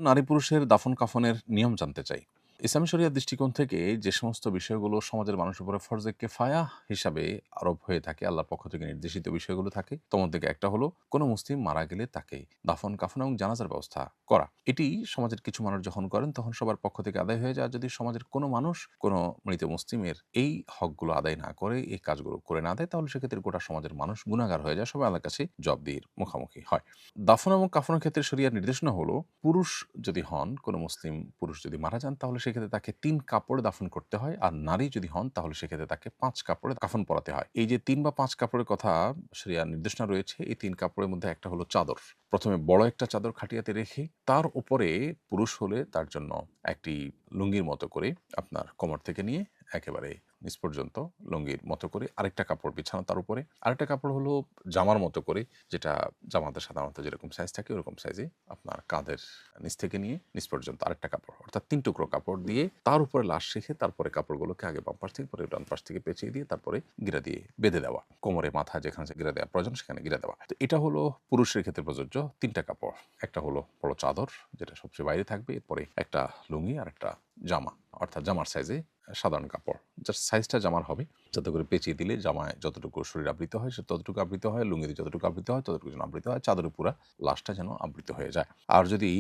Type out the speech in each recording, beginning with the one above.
নারী পুরুষের দাফন কাফনের নিয়ম জানতে চাই। ইসলামী শরিয়ার দৃষ্টিকোণ থেকে যে সমস্ত বিষয়গুলো সমাজের মানুষের উপরে ফরজে কেফায়া হিসাবে আরোপ হয়ে থাকে, আল্লাহর পক্ষ থেকে নির্দেশিত বিষয়গুলো থাকে, তোমার থেকে একটা হলো কোনো মুসলিম মারা গেলে তাকে দাফন কাফন এবং জানাজার ব্যবস্থা করা। এটি সমাজের কিছু মানুষ যখন করেন তখন সবার পক্ষ থেকে আদায় হয়ে যায়। যদি সমাজের কোনো মানুষ কোনো মৃত মুসলিমের এই হকগুলো আদায় না করে, এই কাজগুলো করে না দেয়, তাহলে সেক্ষেত্রে গোটা সমাজের মানুষ গুনাহগার হয়ে যায়, সবাই আল্লাহর কাছে জবাবদিহির মুখোমুখি হয়। দাফন এবং কাফনের ক্ষেত্রে শরিয়ার নির্দেশনা হলো, পুরুষ যদি হন, কোনো মুসলিম পুরুষ যদি মারা যান, তাহলে সেক্ষেত্রে তাকে ৩ কাপড়ে দাফন করতে হয়। আর নারী যদি হন, তাহলে সেক্ষেত্রে তাকে ৫ কাপড়ে কাফন পরাতে হয়। এই যে ৩ বা ৫ কাপড়ের কথা শরিয়ার নির্দেশনা রয়েছে, এই ৩ কাপড়ের মধ্যে একটা হলো চাদর। প্রথমে বড় একটা চাদর খাটিয়াতে রেখে তার উপরে পুরুষ হলে তার জন্য একটি লুঙ্গির মতো করে আপনার কোমর থেকে নিয়ে একেবারে নিচ পর্যন্ত লুঙ্গির মতো করে আরেকটা কাপড় বিছানো, তার উপরে আরেকটা কাপড় হলো জামার মতো করে, যেটা জামাতে সাধারণত যেরকম সাইজ থাকে ওরকম সাইজে আপনার কাঁধের নিচ থেকে নিয়ে নিচ পর্যন্ত আরেকটা কাপড়, অর্থাৎ ৩ টুকরো কাপড় দিয়ে তার উপরে লাশ রেখে তারপরে কাপড়গুলোকে আগে বাম পাশ থেকে পরে ডান পাশ থেকে পেঁচিয়ে দিয়ে তারপরে গিরা দিয়ে বেঁধে দেওয়া, কোমরে মাথা যেখানে গিরা দেওয়া প্রয়োজন সেখানে গিরা দেওয়া। তো এটা হলো পুরুষের ক্ষেত্রে প্রযোজ্য ৩টা কাপড়। একটা হলো বড় চাদর, যেটা সবচেয়ে বাইরে থাকবে, এরপরে একটা লুঙ্গি আর একটা জামা, অর্থাৎ জামার সাইজে সাধারণ কাপড়, যার সাইজটা জামার হবে, যাতে করে পেঁচিয়ে দিলে জামায় যতটুকু শরীর আবৃত হয় সে ততটুকু আবৃত হয়, লুঙ্গিতে যতটুকু আবৃত হয় ততটুকু যেন আবৃত হয়, চাদরে পুরা লাশটা যেন আবৃত হয়ে যায়। আর যদি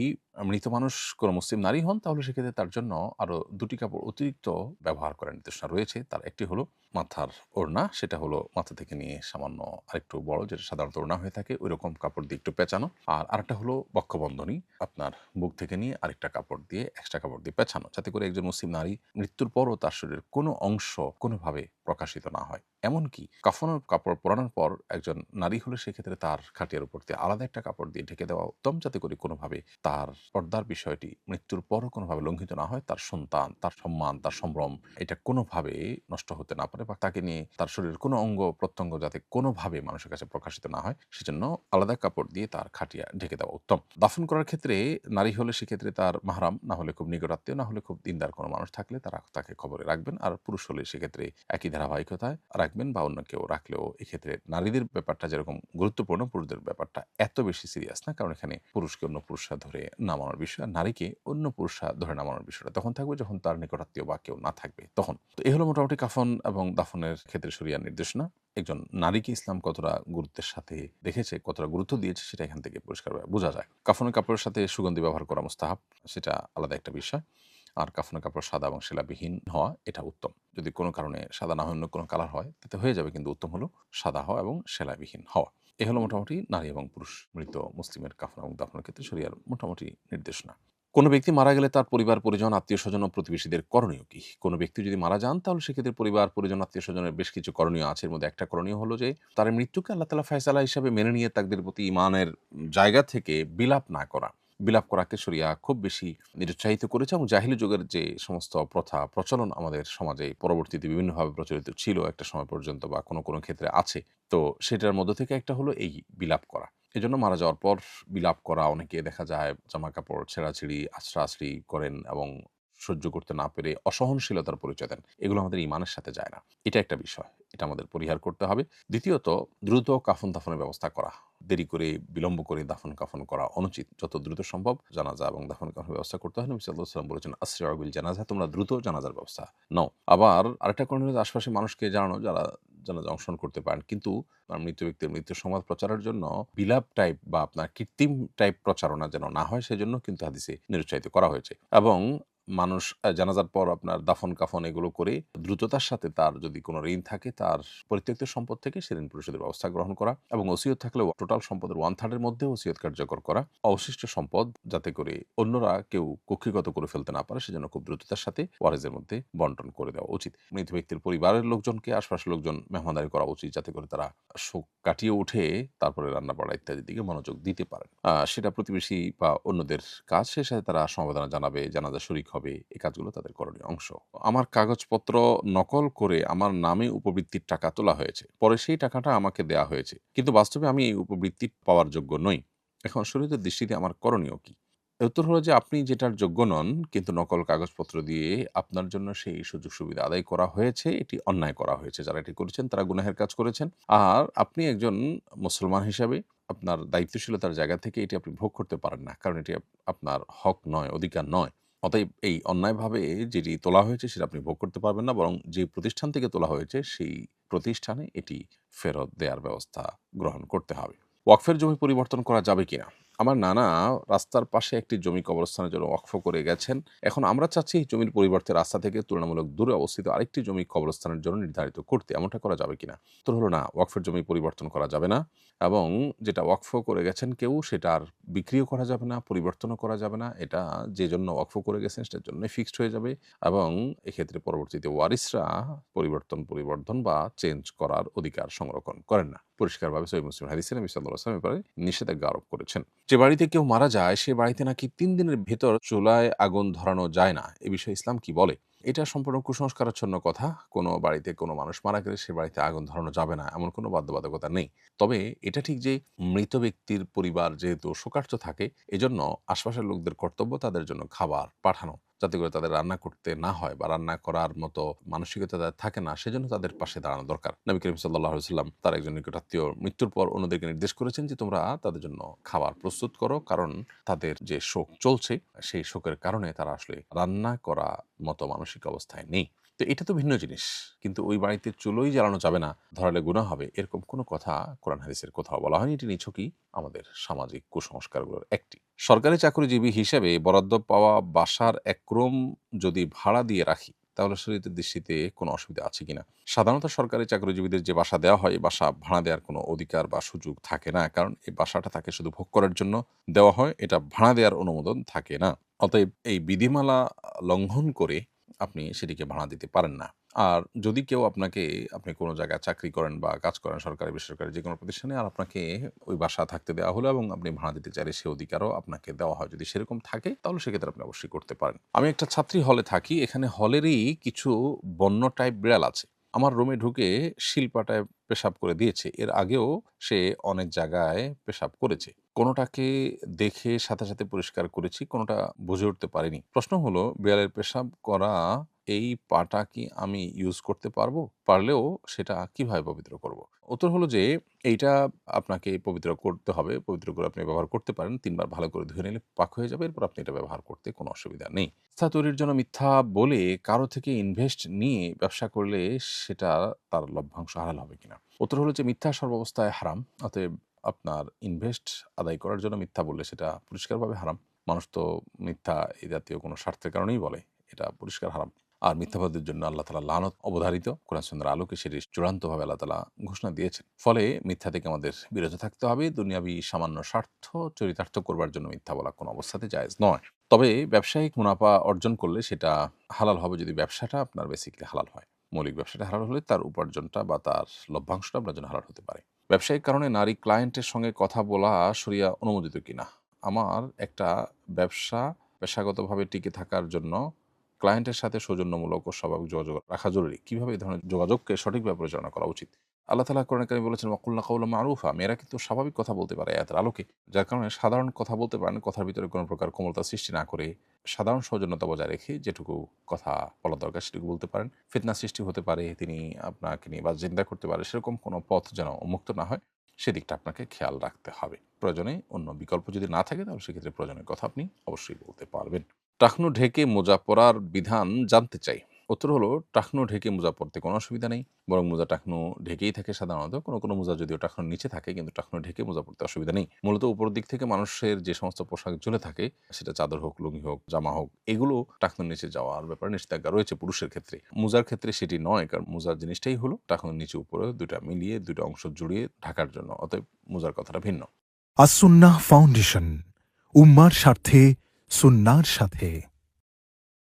মৃত মানুষ কোনো মুসলিম নারী হন, তাহলে সেক্ষেত্রে তার জন্য আরো ২টি কাপড় অতিরিক্ত ব্যবহার করার নির্দেশনা রয়েছে। তার একটি হলো মাথার ওড়না, সেটা হলো মাথা থেকে নিয়ে সামান্য আরেকটু বড়, যেটা সাধারণত ওড়না হয়ে থাকে, ওই রকম কাপড় দিয়ে একটু পেঁচানো। আর আরেকটা হলো বক্ষবন্ধনী, আপনার বুক থেকে নিয়ে আরেকটা কাপড় দিয়ে এক্সট্রা কাপড় দিয়ে পেঁচানো, যাতে করে একজন মুসলিম নারী মৃত্যুর পরও তার শরীরের কোনো অংশ কোনোভাবে প্রকাশিত না হয়। এমনকি কাফনের কাপড় পরানোর পর একজন নারী হলে সেক্ষেত্রে তার খাটিয়ার উপর দিয়ে আলাদা একটা কাপড় দিয়ে ঢেকে দেওয়া উত্তম, যাতে করে কোনোভাবে তার পর্দার বিষয়টি মৃত্যুর পরও কোনোভাবে লঙ্ঘিত না হয়, তার সন্তান, তার সম্মান, তার সম্ভ্রম এটা কোনোভাবে নষ্ট হতে না পারে, বা তাকে নিয়ে তার শরীরের কোনো অঙ্গ প্রত্যঙ্গ যাতে কোনোভাবে মানুষের কাছে প্রকাশিত না হয়, সেজন্য আলাদা কাপড় দিয়ে তার খাটিয়া ঢেকে দেওয়া উত্তম। দাফন করার ক্ষেত্রে নারী হলে সেক্ষেত্রে তার মাহরাম না হলে, খুব নিকটাত্মীয় না হলে, খুব দিনদার কোনো মানুষ থাকলে তারা তাকে খবরে রাখবেন। আর পুরুষ হলে সেক্ষেত্রে একই ধারাবাহিকতায় রাখবেন, বা অন্য কেউ রাখলেও এক্ষেত্রে নারীদের ব্যাপারটা যেরকম গুরুত্বপূর্ণ, পুরুষদের ব্যাপারটা এত বেশি সিরিয়াস না, কারণ এখানে পুরুষকে অন্য পুরুষরা ধরে নামানোর বিষয়, আর নারীকে অন্য পুরুষরা ধরে নামানোর বিষয়টা তখন থাকবে যখন তার নিকটাত্মীয় বা কেউ না থাকবে তখন। তো এই হলো মোটামুটি কাফন এবং দাফনের ক্ষেত্রে শরিয়ার নির্দেশনা। একজন নারীকে ইসলাম কতটা গুরুত্বের সাথে দেখেছে, কতটা গুরুত্ব দিয়েছে, সেটা এখান থেকে পরিষ্কারভাবে বোঝা যায়। কাফনের কাপড়ের সাথে সুগন্ধি ব্যবহার করা মুস্তাহাব, সেটা আলাদা একটা বিষয়। আর কাফনের কাপড় সাদা এবং সেলাবিহীন হওয়া এটা উত্তম। যদি কোনো কারণে সাদা না হয় অন্য কোনো কালার হয় তাতে হয়ে যাবে, কিন্তু উত্তম হলো সাদা হওয়া এবং সেলাইবিহীন হওয়া। এ হলো মোটামুটি নারী এবং পুরুষ মৃত মুসলিমের কাফন এবং দাফনের ক্ষেত্রে শরিয়ার মোটামুটি নির্দেশনা। কোনো ব্যক্তি মারা গেলে তার পরিবার পরিজন, আত্মীয় স্বজন ও প্রতিবেশীদের করণীয় কি? কোনো ব্যক্তি যদি মারা যান, তাহলে সেক্ষেত্রে পরিবার পরিজন, আত্মীয় স্বজনের বেশ কিছু করণীয় আছে। এর মধ্যে একটা করণীয় হলো যে তার মৃত্যুকে আল্লাহ তাআলা ফয়সালা হিসাবে মেনে নিয়ে তাকদীরের প্রতি ঈমানের জায়গা থেকে বিলাপ না করা। বিলাপ করাকে শরিয়া খুব বেশি নিরুৎসাহিত করেছে, এবং জাহিলি যুগের যে সমস্ত প্রথা প্রচলন আমাদের সমাজে পরবর্তীতে বিভিন্নভাবে প্রচলিত ছিল একটা সময় পর্যন্ত, বা কোনো কোনো ক্ষেত্রে আছে, তো সেটার মধ্য থেকে একটা হলো এই বিলাপ করা। এজন্য মারা যাওয়ার পর বিলাপ করা, অনেকে দেখা যায় জামা কাপড় ছেঁড়াছিঁড়ি আছড়াআছড়ি করেন এবং সহ্য করতে না পেরে অসহনশীলতার পরিচয় দেন। এগুলো আমাদের ঈমানের সাথে যায় না। এটা একটা বিষয়। এটা আমাদের পরিহার করতে হবে। দ্বিতীয়ত, দ্রুত কাফন-দাফনের ব্যবস্থা করা। দেরি করে, বিলম্ব করে দাফন-কাফন করা অনুচিত। যত দ্রুত সম্ভব জানাজা এবং দাফন-কাফনের ব্যবস্থা করতে হয়। নবী সাল্লাল্লাহু আলাইহি ওয়াসাল্লাম বলেছেন, "আসরি'উ বিল জানাজা", তোমরা দ্রুত জানাজার ব্যবস্থা নাও। আবার আরেকটা কারণ হলো আশপাশের মানুষকে জানানো, যারা জানাজায় অংশগ্রহণ করতে পারেন। কিন্তু মৃত ব্যক্তির মৃত্যুর সংবাদ প্রচারের জন্য বিলাপ টাইপ বা আপনার কৃত্রিম টাইপ প্রচারণা যেন না হয়, সেজন্য কিন্তু হাদিসে নিরুৎসাহিত করা হয়েছে। এবং মানুষ জানাজার পর আপনার দাফন-কাফন এগুলো করে দ্রুততার সাথে তার যদি কোনো ঋণ থাকে, তার পরিত্যক্ত সম্পদ থেকে সে ঋণ পরিশোধের ব্যবস্থা গ্রহণ করা, এবং ওসিয়ত থাকলেও টোটাল সম্পদের 1/3 এর মধ্যে ওসিয়ত কার্যকর করা। অবশিষ্ট সম্পদ যাতে করে অন্যরা কেউ কক্ষিগত করে ফেলতে না পারে, সেজন্য খুব দ্রুততার সাথে ওয়ারিসের মধ্যে বন্টন করে দেওয়া উচিত। মৃত ব্যক্তির পরিবারের লোকজনকে, আশপাশের লোকজন মেহমানদারি করা উচিত, যাতে করে তারা শোক কাটিয়ে উঠে তারপরে রান্না-বাড়া ইত্যাদির দিকে মনোযোগ দিতে পারেন। সেটা প্রতিবেশী বা অন্যদের কাজ, সে সাথে তারা সমবেদনা জানাবে, জানাজা শরিক হবে। এই কাজগুলো তাদের করণীয় অংশ। আমার কাগজপত্র নকল করে আমার নামে উপবৃত্তির টাকা তোলা হয়েছে। পরে সেই টাকাটা আমাকে দেয়া হয়েছে। কিন্তু বাস্তবে আমি এই উপবৃত্তি পাওয়ার যোগ্য নই। এখন শরীয়তের দৃষ্টিতে আমার করণীয় কি? এর উত্তর হলো যে আপনি যেটার যোগ্য নন, কিন্তু নকল কাগজপত্র দিয়ে আপনার জন্য সেই সুযোগ সুবিধা আদায় করা হয়েছে, এটি অন্যায় করা হয়েছে। যারা এটি করেছেন তারা গুনাহের কাজ করেছেন। আর আপনি একজন মুসলমান হিসাবে আপনার দায়িত্বশীলতার জায়গা থেকে এটি আপনি ভোগ করতে পারেন না, কারণ এটি আপনার হক নয়, অধিকার নয়। অতএব এই অন্যায়ভাবে যেটি তোলা হয়েছে সেটা আপনি ভোগ করতে পারবেন না, বরং যে প্রতিষ্ঠান থেকে তোলা হয়েছে সেই প্রতিষ্ঠানে এটি ফেরত দেওয়ার ব্যবস্থা গ্রহণ করতে হবে। ওয়াকফের জমি পরিবর্তন করা যাবে কিনা? আমার নানা রাস্তার পাশে একটি জমি কবরস্থানের জন্য ওয়াকফ করে গেছেন। এখন আমরা চাচ্ছি এই জমির পরিবর্তে রাস্তা থেকে তুলনামূলক দূরে অবস্থিত আরেকটি জমি কবরস্থানের জন্য নির্ধারিত করতে, এমনটা করা যাবে কিনা? উত্তর হলো না, ওয়াকফের জমি পরিবর্তন করা যাবে না, এবং যেটা ওয়াকফ করে গেছেন কেউ সেটা আর বিক্রিও করা যাবে না, পরিবর্তনও করা যাবে না। এটা যে জন্য ওয়াকফ করে গেছেন সেটার জন্যই ফিক্সড হয়ে যাবে, এবং এক্ষেত্রে পরবর্তীতে ওয়ারিসরা পরিবর্তন বা চেঞ্জ করার অধিকার সংরক্ষণ করেন না। পরিষ্কারভাবে সহিহ মুসলিম হাদিসে নবী সাল্লাল্লাহু আলাইহি ওয়াসাল্লাম এ ব্যাপারে নিষেধাজ্ঞা আরোপ করেছেন। যে বাড়িতে কেউ মারা যায় সে বাড়িতে নাকি ৩ দিনের ভেতর চুলায় আগুন ধরানো যায় না। এ বিষয়ে ইসলাম কি বলে? এটা সম্পূর্ণ কুসংস্কারাচ্ছন্ন কথা। কোনো বাড়িতে কোনো মানুষ মারা গেলে সে বাড়িতে আগুন ধরানো যাবে না, এমন কোনো বাধ্যবাধকতা নেই। তবে এটা ঠিক যে মৃত ব্যক্তির পরিবার যেহেতু শোকার্ত থাকে, এজন্য আশপাশের লোকদের কর্তব্য তাদের জন্য খাবার পাঠানো, যাতে করে তাদের রান্না করতে না হয় বা রান্না করার মতো মানসিকতা তাদের থাকে না, সেজন্য তাদের পাশে দাঁড়ানো দরকার। নবী করিম সাল্লাল্লাহু আলাইহি ওয়াসাল্লাম তার একজন নিকটাত্মীয় মৃত্যুর পর অন্যদেরকে নির্দেশ করেছেন যে তোমরা তাদের জন্য খাবার প্রস্তুত করো, কারণ তাদের যে শোক চলছে সেই শোকের কারণে তারা আসলে রান্না করা মতো মানসিক অবস্থায় নেই। তো এটা তো ভিন্ন জিনিস, কিন্তু ওই বাড়িতে চুলোই জ্বালানো যাবে না, ধরালে গুনাহ হবে, এরকম কোনো কথা কোরআন হাদিসের কোথাও বলা হয়নি। এটি নিছকই আমাদের সামাজিক কুসংস্কারগুলোর একটি। সরকারি চাকরিজীবী হিসেবে বরাদ্দ পাওয়া বাসার এক রুম যদি ভাড়া দিয়ে রাখি, তাহলে শরীয়তের দৃষ্টিতে কোনো অসুবিধা আছে কিনা? সাধারণত সরকারি চাকরিজীবীদের যে বাসা দেওয়া হয়, এই বাসা ভাড়া দেওয়ার কোনো অধিকার বা সুযোগ থাকে না, কারণ এই বাসাটা তাকে শুধু ভোগ করার জন্য দেওয়া হয়, এটা ভাড়া দেওয়ার অনুমোদন থাকে না। অতএব এই বিধিমালা লঙ্ঘন করে আপনি সেটিকে ভাড়া দিতে পারেন না। আর যদি কেউ আপনি কোনো জায়গায় চাকরি করেন বা কাজ করেন সরকারি বেসরকারি যেকোনো প্রতিষ্ঠানে, আর আপনাকে ওই বাসা থাকতে দেওয়া হলো এবং আপনি ভাড়া দিতে চাইলে সে অধিকারও আপনাকে দেওয়া হয়, যদি সেরকম থাকে তাহলে সেক্ষেত্রে আপনি অবশ্যই করতে পারেন। আমি একটা ছাত্রী হলে থাকি, এখানে হলেরই কিছু বন্য টাইপ বিড়াল আছে। আমার রুমে ঢুকে শিল্পাটায় পেশাব করে দিয়েছে। এর আগেও সে অনেক জায়গায় পেশাব করেছে। কোনোটাকে দেখে সাথে, সাথে পরিষ্কার করেছি, কোনোটা বুঝে উঠতে পারিনি। প্রশ্ন হলো, বিড়ালের পেশাব করা এই পাটা কি আমি ইউজ করতে পারবো? পারলেও সেটা কিভাবে পবিত্র করব? উত্তর হলো যে এইটা আপনাকে পবিত্র করতে হবে। পবিত্র করে আপনি ব্যবহার করতে পারেন। ৩ বার ভালো করে ধুয়ে নিলে পাক হয়ে যাবে। এরপর আপনি এটা ব্যবহার করতে কোনো অসুবিধা নেই। মিথ্যা তৈরির জন্য মিথ্যা বলে কারো থেকে ইনভেস্ট নিয়ে ব্যবসা করলে সেটা তার লভ্যাংশ হালাল হবে কিনা? উত্তর হলো যে মিথ্যা সর্বাবস্থায় হারাম। অতএব আপনার ইনভেস্ট আদায় করার জন্য মিথ্যা বললে সেটা পরিষ্কারভাবে হারাম। মানুষ তো মিথ্যা এই জাতীয় কোনো স্বার্থের কারণেই বলে। এটা পরিষ্কার হারাম। আর মিথ্যাবাদীর জন্য আল্লাহ তাআলা লানত অবধারিত। কোরআন সুন্নাহর আলোকে সেটি চূড়ান্তভাবে আল্লাহ তাআলা ঘোষণা দিয়েছেন। ফলে মিথ্যা থেকে আমাদের বিরত থাকতে হবে। দুনিয়াবি সামান্য স্বার্থ চরিতার্থ করবার জন্য মিথ্যা বলা কোনো অবস্থাতেই জায়েজ নয়। তবে ব্যবসায়িক মুনাফা অর্জন করলে সেটা হালাল হবে যদি ব্যবসাটা আপনার বেসিক্যালি হালাল হয়। মৌলিক ব্যবসাটা হালাল হলে তার উপার্জনটা বা তার লভ্যাংশটা আপনার জন্য হালাল হতে পারে। ব্যবসায়িক কারণে নারী ক্লায়েন্টের সঙ্গে কথা বলা শরিয়া অনুমোদিত কিনা? আমার একটা ব্যবসা পেশাগতভাবে টিকে থাকার জন্য ক্লায়েন্টের সাথে সৌজন্যমূলক ও স্বাভাবিক যোগাযোগ রাখা জরুরি। কিভাবে এই ধরনের যোগাযোগকে সঠিকভাবে পরিচালনা করা উচিত? আল্লাহ তাআলা কোরআনে কারিমে বলেছেন, ওয়াকুলনা কাওলাম মারুফা। মেয়েরা কিন্তু স্বাভাবিক কথা বলতে পারে আয়াতের আলোকে। যার কারণে সাধারণ কথা বলতে পারেন, কথার ভিতরে কোনো প্রকার কোমলতা সৃষ্টি না করে সাধারণ সৌজন্যতা বজায় রেখে যেটুকু কথা বলা দরকার সেটুকু বলতে পারেন। ফিতনা সৃষ্টি হতে পারে, তিনি আপনাকে নিয়ে বা চিন্তা করতে পারে, সেরকম কোনো পথ যেন উন্মুক্ত না হয় সেদিকটা আপনাকে খেয়াল রাখতে হবে। প্রয়োজনে অন্য বিকল্প যদি না থাকে তাহলে সেক্ষেত্রে প্রয়োজনের কথা আপনি অবশ্যই বলতে পারবেন। টাকনু ঢেকে মোজা পরার বিধান জানতে চাই। উত্তর হলো, টাকনু ঢেকে মোজা পরতে কোনো অসুবিধা নেই, বরং মোজা টাকনু ঢেকেই থাকে সাধারণত। কোনো কোনো মোজা যদিও টাকনুর নিচে থাকে, কিন্তু টাকনু ঢেকে মোজা পরতে অসুবিধা নেই। মূলত উপর দিক থেকে মানুষের যে সমস্ত পোশাক ঝুলে থাকে, সেটা চাদর হোক, লুঙ্গি হোক, জামা হোক, এগুলো টাকনুর নিচে যাওয়ার ব্যাপারে নিষেধাজ্ঞা রয়েছে পুরুষের ক্ষেত্রে। মোজার ক্ষেত্রে সেটি নয়, কারণ মোজার জিনিসটাই হলো টাকনুর নিচে উপরে দুটা মিলিয়ে দুটা অংশ জুড়িয়ে ঢাকার জন্য। অতএব মোজার কথাটা ভিন্ন। আসুন্নাহ ফাউন্ডেশন, উম্মার স্বার্থে সুন্নাহর সাথে।